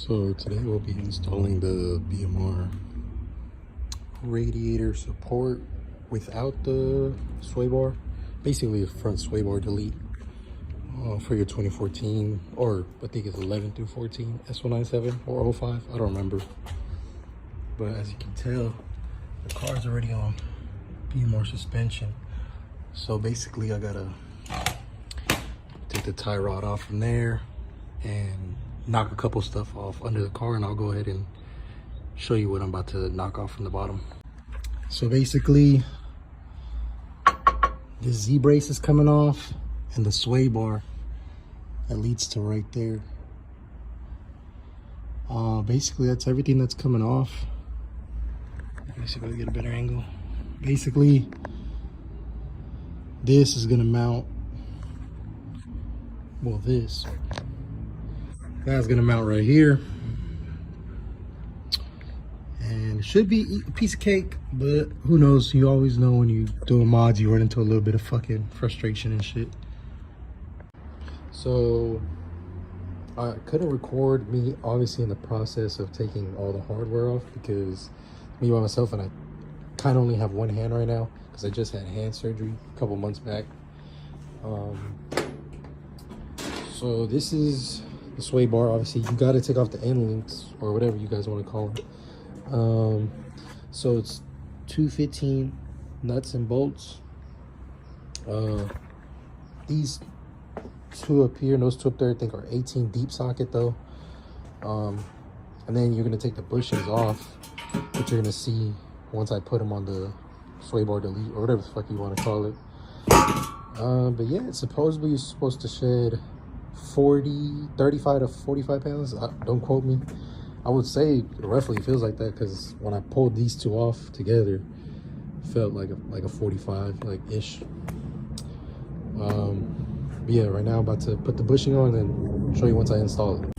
So today we'll be installing the BMR radiator support without the sway bar. Basically a front sway bar delete for your 2014, or I think it's 11 through 14 S197 or 05, I don't remember. But as you can tell, the car's already on BMR suspension. So basically I gotta take the tie rod off from there and knock a couple stuff off under the car, and I'll go ahead and show you what I'm about to knock off from the bottom. So basically the Z brace is coming off and the sway bar that leads to right there. Basically that's everything that's coming off. Let me see if I can get a better angle. Basically this is gonna mount, well, that's gonna mount right here, and it should be a piece of cake, but who knows? You always know when you doing mods, you run into a little bit of fucking frustration and shit. So I couldn't record me obviously in the process of taking all the hardware off, because me by myself, and I kind of only have one hand right now because I just had hand surgery a couple months back. So this is the sway bar. Obviously you got to take off the end links or whatever you guys want to call it. So it's 215 nuts and bolts. These two up here and those two up there I think are 18 deep socket though. And then you're going to take the bushings off, which you're going to see once I put them on the sway bar delete or whatever the fuck you want to call it. But yeah, supposedly you're supposed to shed 35 to 45 pounds. Don't quote me. I would say roughly it feels like that, because when I pulled these two off together, it felt like a 45 like ish. But yeah, right now I'm about to put the bushing on and show you once I install it.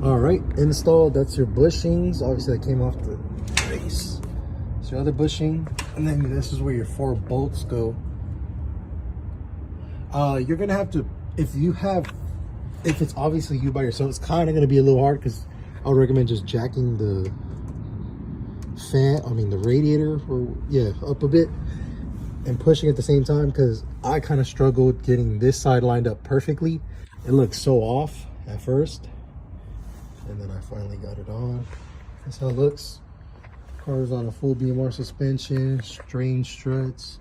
All right, installed. That's your bushings. Obviously that came off the base. It's your other bushing, and then this is where your 4 bolts go. You're gonna have to, if it's obviously you by yourself, it's kind of going to be a little hard, because I would recommend just jacking the the radiator, up a bit and pushing at the same time, because I kind of struggled getting this side lined up perfectly. It looked so off at first, and then I finally got it on. That's how it looks. Car's on a full BMR suspension, strange struts,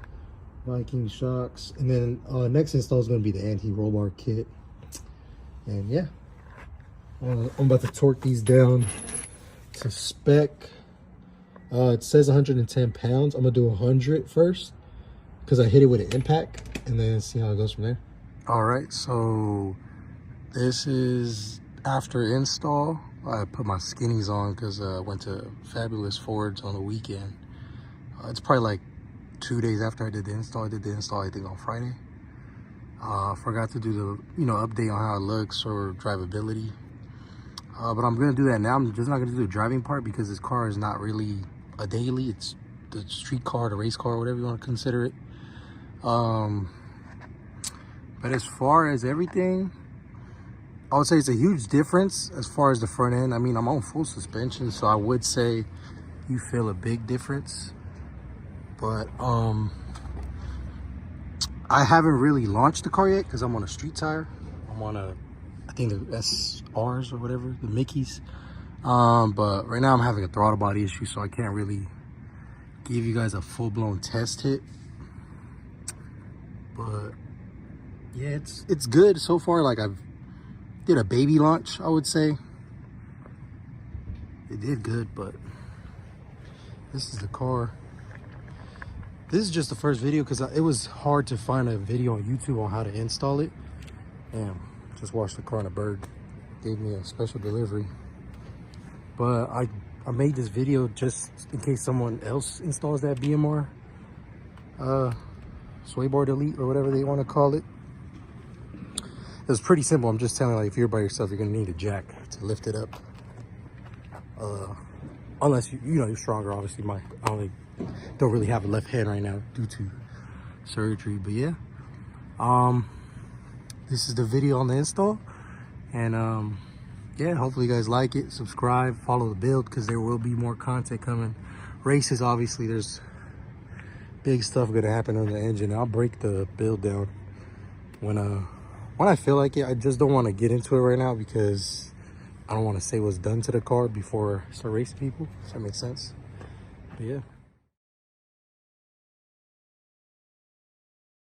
Viking shocks, and then next install is going to be the anti-roll bar kit. And yeah, I'm about to torque these down to spec. It says 110 pounds. I'm gonna do 100 first, because I hit it with an impact, and then see how it goes from there. All right, so this is after install. I put my skinnies on because I went to Fabulous Fords on the weekend. It's probably like 2 days after I did the install. I did the install, I think, on Friday. Forgot to do the update on how it looks or drivability, but I'm gonna do that now. I'm just not gonna do the driving part, because this car is not really a daily. It's the street car, the race car, whatever you want to consider it. But as far as everything, I would say it's a huge difference as far as the front end. I mean, I'm on full suspension, so I would say you feel a big difference, but I haven't really launched the car yet because I'm on a street tire. I'm on I think the SRs or whatever, the Mickeys. But right now I'm having a throttle body issue, so I can't really give you guys a full-blown test hit. But yeah, it's good so far. Like, I've did a baby launch, I would say. It did good, but this is the car. This is just the first video, because it was hard to find a video on YouTube on how to install it. Damn, just washed the car on a bird. Gave me a special delivery. But I made this video just in case someone else installs that BMR sway bar delete or whatever they want to call it. It was pretty simple. I'm just telling you, like, if you're by yourself, you're gonna need a jack to lift it up. Unless you're stronger. Obviously, I don't really have a left hand right now due to surgery. But yeah, this is the video on the install, and yeah, hopefully you guys like it. Subscribe, follow the build, because there will be more content coming. Races, obviously, there's big stuff gonna happen on the engine. I'll break the build down when I feel like it. I just don't want to get into it right now because I don't want to say what's done to the car before I start racing people. Does that make sense? But yeah.